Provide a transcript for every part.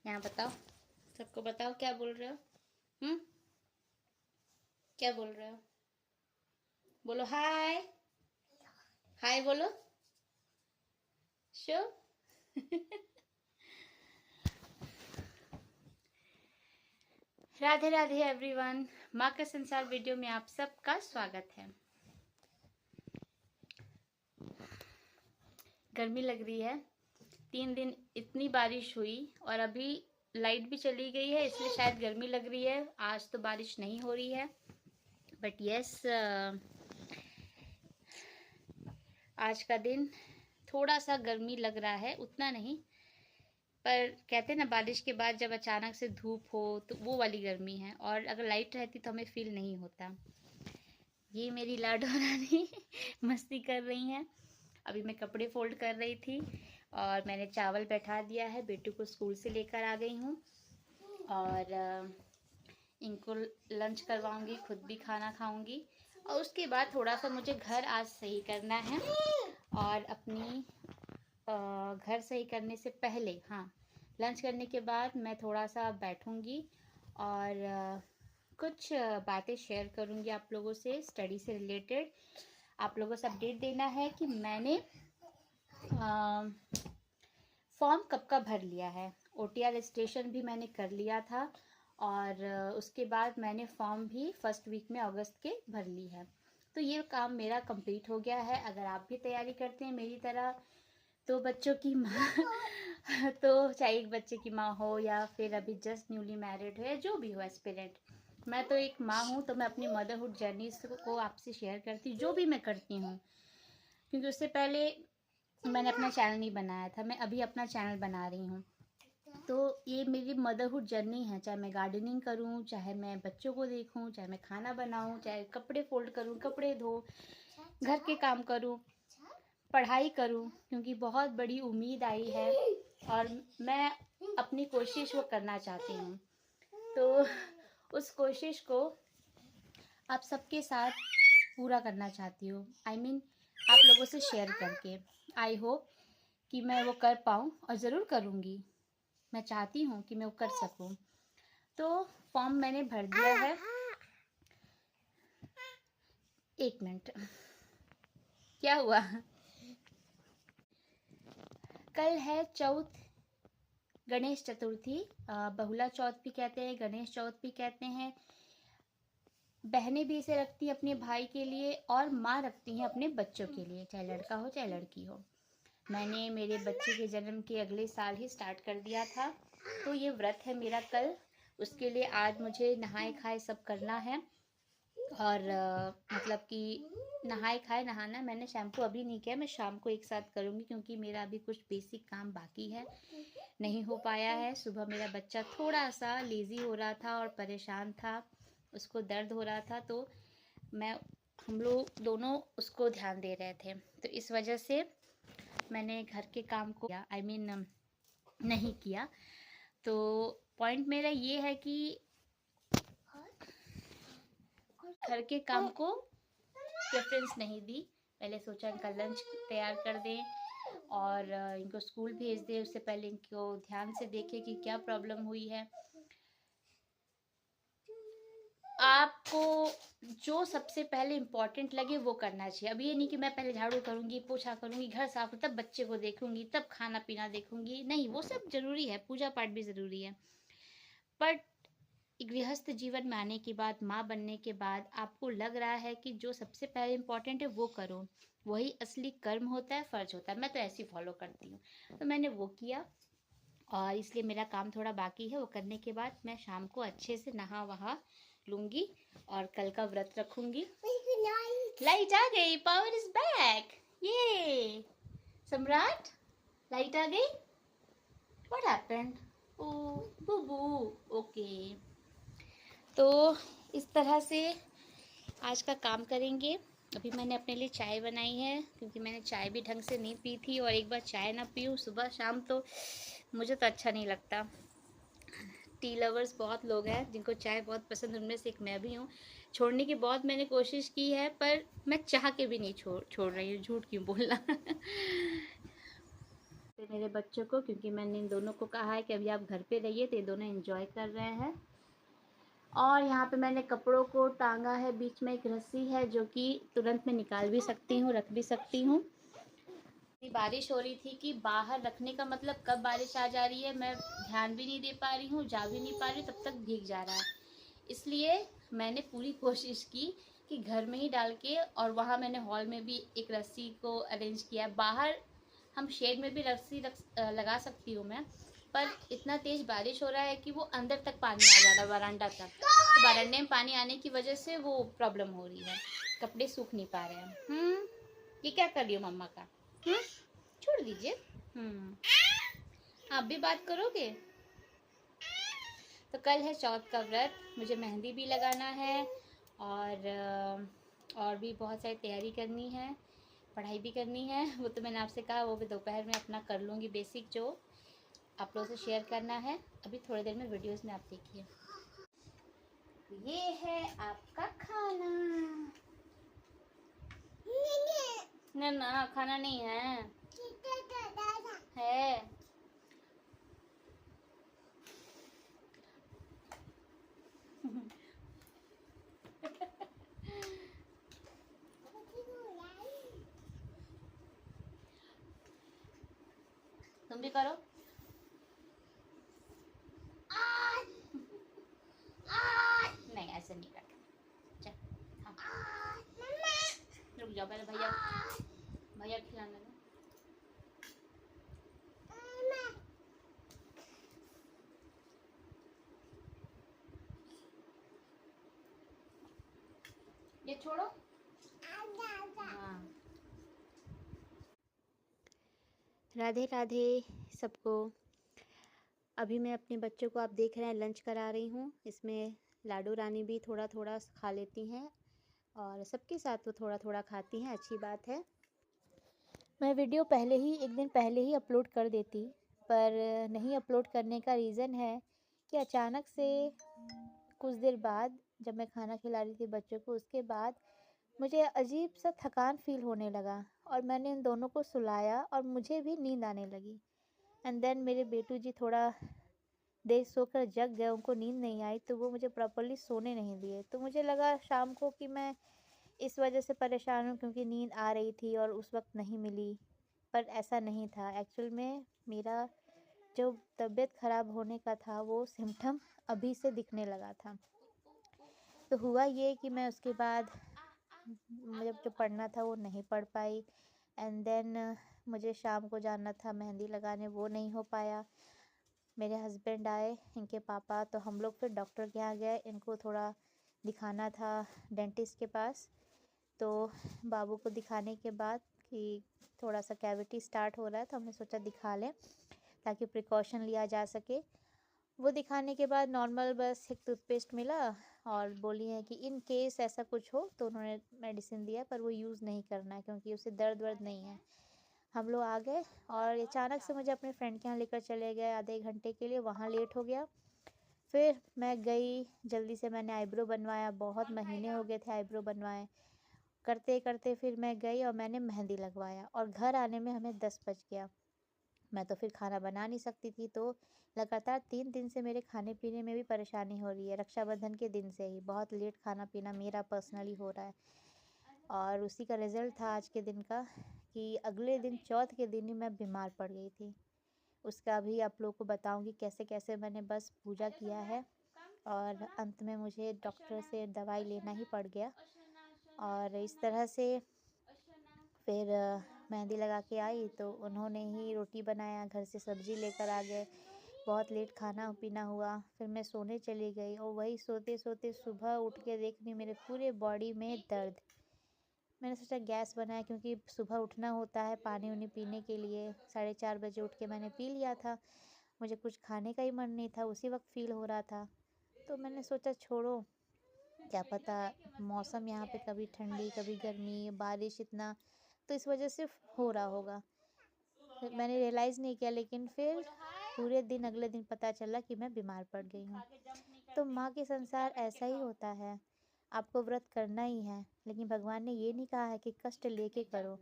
यहाँ बताओ, सबको बताओ क्या बोल रहे हो। हम्म, क्या बोल रहे हो? बोलो हाय। हाय बोलो। शो। राधे राधे एवरीवन, माँ का संसार वीडियो में आप सबका स्वागत है। गर्मी लग रही है। 3 दिन इतनी बारिश हुई और अभी लाइट भी चली गई है, इसलिए शायद गर्मी लग रही है। आज तो बारिश नहीं हो रही है, बट यस, आज का दिन थोड़ा सा गर्मी लग रहा है, उतना नहीं, पर कहते हैं ना बारिश के बाद जब अचानक से धूप हो तो वो वाली गर्मी है, और अगर लाइट रहती तो हमें फील नहीं होता। ये मेरी लाडो रानी मस्ती कर रही हैं। अभी मैं कपड़े फोल्ड कर रही थी और मैंने चावल बैठा दिया है, बेटू को स्कूल से लेकर आ गई हूँ और इनको लंच करवाऊंगी, खुद भी खाना खाऊंगी और उसके बाद थोड़ा सा मुझे घर आज सही करना है। और अपनी घर सही करने से पहले, हाँ, लंच करने के बाद मैं थोड़ा सा बैठूंगी और कुछ बातें शेयर करूंगी आप लोगों से, स्टडी से रिलेटेड। आप लोगों से अपडेट देना है कि मैंने फॉर्म कब का भर लिया है। OTR रजिस्ट्रेशन भी मैंने कर लिया था और उसके बाद मैंने फॉर्म भी फर्स्ट वीक में अगस्त के भर ली है। तो ये काम मेरा कंप्लीट हो गया है। अगर आप भी तैयारी करते हैं मेरी तरह, तो बच्चों की माँ तो चाहे एक बच्चे की माँ हो या फिर अभी जस्ट न्यूली मैरिड हो या जो भी हो एस्पिरेंट, मैं तो एक माँ हूँ, तो मैं अपनी मदरहुड जर्नी को आपसे शेयर करती, जो भी मैं करती हूँ। क्योंकि उससे पहले मैंने अपना चैनल नहीं बनाया था, मैं अभी अपना चैनल बना रही हूँ। तो ये मेरी मदरहुड जर्नी है, चाहे मैं गार्डनिंग करूँ, चाहे मैं बच्चों को देखूँ, चाहे मैं खाना बनाऊँ, चाहे कपड़े फोल्ड करूँ, कपड़े धो, घर के काम करूँ, पढ़ाई करूँ, क्योंकि बहुत बड़ी उम्मीद आई है और मैं अपनी कोशिश वो करना चाहती हूँ। तो उस कोशिश को आप सबके साथ पूरा करना चाहती हूँ। I mean, आप लोगों से शेयर करके। आई होप कि मैं वो कर पाऊँ और ज़रूर करूँगी। मैं चाहती हूँ कि मैं वो कर सकूँ। तो फॉर्म मैंने भर दिया है। एक मिनट, क्या हुआ? कल है चौथ, गणेश चतुर्थी। बहुला चौथ भी कहते हैं, गणेश चौथ भी कहते हैं। बहनें भी इसे रखती हैं अपने भाई के लिए और माँ रखती हैं अपने बच्चों के लिए, चाहे लड़का हो चाहे लड़की हो। मैंने मेरे बच्चे के जन्म के अगले साल ही स्टार्ट कर दिया था, तो ये व्रत है मेरा कल। उसके लिए आज मुझे नहाए खाए सब करना है और मतलब कि नहाए खाए, नहाना, मैंने शैम्पू अभी नहीं किया, मैं शाम को एक साथ करूँगी क्योंकि मेरा अभी कुछ बेसिक काम बाकी है, नहीं हो पाया है। सुबह मेरा बच्चा थोड़ा सा लेज़ी हो रहा था और परेशान था, उसको दर्द हो रहा था, तो हम लोग दोनों उसको ध्यान दे रहे थे, तो इस वजह से मैंने घर के काम को नहीं किया। तो पॉइंट मेरा ये है कि घर के काम को प्रेफरेंस नहीं दी। पहले सोचा इनका लंच तैयार कर दें और इनको स्कूल भेज दें, उससे पहले इनको ध्यान से देखें कि क्या प्रॉब्लम हुई है। आपको जो सबसे पहले इम्पोर्टेंट लगे वो करना चाहिए। अब ये नहीं कि मैं पहले झाड़ू करूंगी, पोछा करूंगी, घर साफ, तब बच्चे को देखूंगी, तब खाना पीना देखूंगी, नहीं, वो सब जरूरी है, पूजा पाठ भी जरूरी है, बट गृहस्थ जीवन में आने के बाद, माँ बनने के बाद आपको लग रहा है कि जो सबसे पहले इम्पोर्टेंट है वो करो, वही असली कर्म होता है, फर्ज होता है। मैं तो ऐसे फॉलो करती हूँ, तो मैंने वो किया और इसलिए मेरा काम थोड़ा बाकी है। वो करने के बाद मैं शाम को अच्छे से नहा वहा लूंगी और कल का व्रत रखूंगी। लाइट आ गई, पावर इज बैक, ये सम्राट, लाइट आ गई। What happened? Oh Bubu, okay. तो इस तरह से आज का काम करेंगे। अभी मैंने अपने लिए चाय बनाई है क्योंकि मैंने चाय भी ढंग से नहीं पी थी, और एक बार चाय ना पीऊँ सुबह शाम तो मुझे तो अच्छा नहीं लगता। टी लवर्स बहुत लोग हैं जिनको चाय बहुत पसंद, उनमें से एक मैं भी हूँ। छोड़ने की बहुत मैंने कोशिश की है, पर मैं चाह के भी नहीं छोड़ रही हूँ, झूठ क्यों बोलना। मेरे बच्चों को, क्योंकि मैंने इन दोनों को कहा है कि अभी आप घर पे रहिए, तो ये दोनों एंजॉय कर रहे हैं। और यहाँ पे मैंने कपड़ों को टांगा है, बीच में एक रस्सी है जो कि तुरंत मैं निकाल भी सकती हूँ, रख भी सकती हूँ। बारिश हो रही थी कि बाहर रखने का मतलब कब बारिश आ जा रही है मैं ध्यान भी नहीं दे पा रही हूँ, जा भी नहीं पा रही, तब तक भीग जा रहा है। इसलिए मैंने पूरी कोशिश की कि घर में ही डाल के, और वहाँ मैंने हॉल में भी एक रस्सी को अरेंज किया है। बाहर हम शेड में भी रस्सी लगा सकती हूँ मैं, पर इतना तेज़ बारिश हो रहा है कि वो अंदर तक पानी आ जा रहा है, वरांडा तक। तो बरांडे में पानी आने की वजह से वो प्रॉब्लम हो रही है, कपड़े सूख नहीं पा रहे हैं। ये क्या कर रही हो मम्मा का? छोड़ दीजिए। आप भी बात करोगे? तो कल है चौथ का व्रत, मुझे मेहंदी भी लगाना है, और भी बहुत सारी तैयारी करनी है, पढ़ाई भी करनी है। वो तो मैंने आपसे कहा, वो भी दोपहर में अपना कर लूँगी, बेसिक जो आप लोगों से शेयर करना है। अभी थोड़ी देर में वीडियोस में आप देखिए। ये है आपका खाना। ना ना, खाना नहीं है, है। तुम भी करो। नहीं, ऐसे नहीं करना। चल, हाँ। रुक जाओ, पहले भैया भैया खिलाने दो। ये छोड़ो। हाँ। राधे राधे सबको। अभी मैं अपने बच्चों को, आप देख रहे हैं, लंच करा रही हूँ। इसमें लाडू रानी भी थोड़ा थोड़ा खा लेती हैं, और सबके साथ वो थोड़ा थोड़ा खाती हैं, अच्छी बात है। मैं वीडियो पहले ही, एक दिन पहले ही अपलोड कर देती, पर नहीं अपलोड करने का रीज़न है कि अचानक से कुछ देर बाद, जब मैं खाना खिला रही थी बच्चों को, उसके बाद मुझे अजीब सा थकान फ़ील होने लगा, और मैंने इन दोनों को सुलाया और मुझे भी नींद आने लगी। एंड देन मेरे बेटू जी थोड़ा देर सोकर जग गए, उनको नींद नहीं आई, तो वो मुझे प्रॉपर्ली सोने नहीं दिए। तो मुझे लगा शाम को कि मैं इस वजह से परेशान हूँ क्योंकि नींद आ रही थी और उस वक्त नहीं मिली, पर ऐसा नहीं था। एक्चुअल में मेरा जो तबीयत ख़राब होने का था, वो सिम्टम अभी से दिखने लगा था। तो हुआ ये कि मैं उसके बाद, मुझे जो पढ़ना था वो नहीं पढ़ पाई, एंड देन मुझे शाम को जाना था मेहंदी लगाने, वो नहीं हो पाया। मेरे हस्बैंड आए, इनके पापा, तो हम लोग फिर डॉक्टर के यहाँ गए, इनको थोड़ा दिखाना था डेंटिस्ट के पास। तो बाबू को दिखाने के बाद कि थोड़ा सा कैविटी स्टार्ट हो रहा है, तो हमने सोचा दिखा लें ताकि प्रिकॉशन लिया जा सके। वो दिखाने के बाद नॉर्मल बस एक टूथपेस्ट मिला, और बोली है कि इन केस ऐसा कुछ हो तो उन्होंने मेडिसिन दिया, पर वो यूज़ नहीं करना है क्योंकि उससे दर्द वर्द नहीं है। हम लोग आ गए, और अचानक से मुझे अपने फ्रेंड के यहाँ लेकर चले गए आधे घंटे के लिए, वहाँ लेट हो गया। फिर मैं गई, जल्दी से मैंने आईब्रो बनवाया, बहुत महीने हो गए थे आईब्रो बनवाए। करते करते फिर मैं गई और मैंने मेहंदी लगवाया, और घर आने में हमें 10 बज गया। मैं तो फिर खाना बना नहीं सकती थी, तो लगातार 3 दिन से मेरे खाने पीने में भी परेशानी हो रही है। रक्षाबंधन के दिन से ही बहुत लेट खाना पीना मेरा पर्सनली हो रहा है, और उसी का रिज़ल्ट था आज के दिन का कि अगले दिन चौथ के दिन ही मैं बीमार पड़ गई थी। उसका भी आप लोगों को बताऊंगी कैसे कैसे मैंने बस पूजा किया है, और अंत में मुझे डॉक्टर से दवाई लेना ही पड़ गया। और इस तरह से फिर मेहंदी लगा के आई, तो उन्होंने ही रोटी बनाया, घर से सब्ज़ी लेकर आ गए। बहुत लेट खाना पीना हुआ, फिर मैं सोने चली गई, और वही सोते सोते सुबह उठ के देखनी मेरे पूरे बॉडी में दर्द। मैंने सोचा गैस बनाया, क्योंकि सुबह उठना होता है पानी उनी पीने के लिए। 4:30 बजे उठ के मैंने पी लिया था, मुझे कुछ खाने का ही मन नहीं था, उसी वक्त फ़ील हो रहा था। तो मैंने सोचा छोड़ो, क्या पता मौसम यहाँ पे कभी ठंडी कभी गर्मी बारिश, इतना तो इस वजह से हो रहा होगा। फिर मैंने रियलाइज़ नहीं किया, लेकिन फिर पूरे दिन, अगले दिन पता चला कि मैं बीमार पड़ गई हूँ। तो माँ के संसार ऐसा ही होता है, आपको व्रत करना ही है, लेकिन भगवान ने ये नहीं कहा है कि कष्ट लेके करो।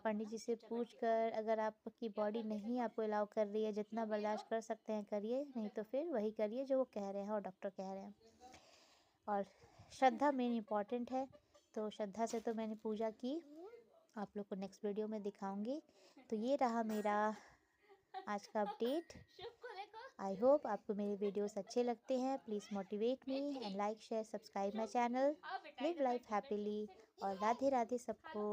पंडित जी से पूछ कर, अगर आपकी बॉडी नहीं आपको अलाउ कर रही है, जितना बर्दाश्त कर सकते हैं करिए, नहीं तो फिर वही करिए जो वो कह रहे हैं और डॉक्टर कह रहे हैं। और श्रद्धा मेन इम्पॉर्टेंट है, तो श्रद्धा से तो मैंने पूजा की, आप लोग को नेक्स्ट वीडियो में दिखाऊंगी। तो ये रहा मेरा आज का अपडेट। आई होप आपको मेरे वीडियोस अच्छे लगते हैं। Please motivate me and like share subscribe my channel. Live life happily और राधे राधे सबको।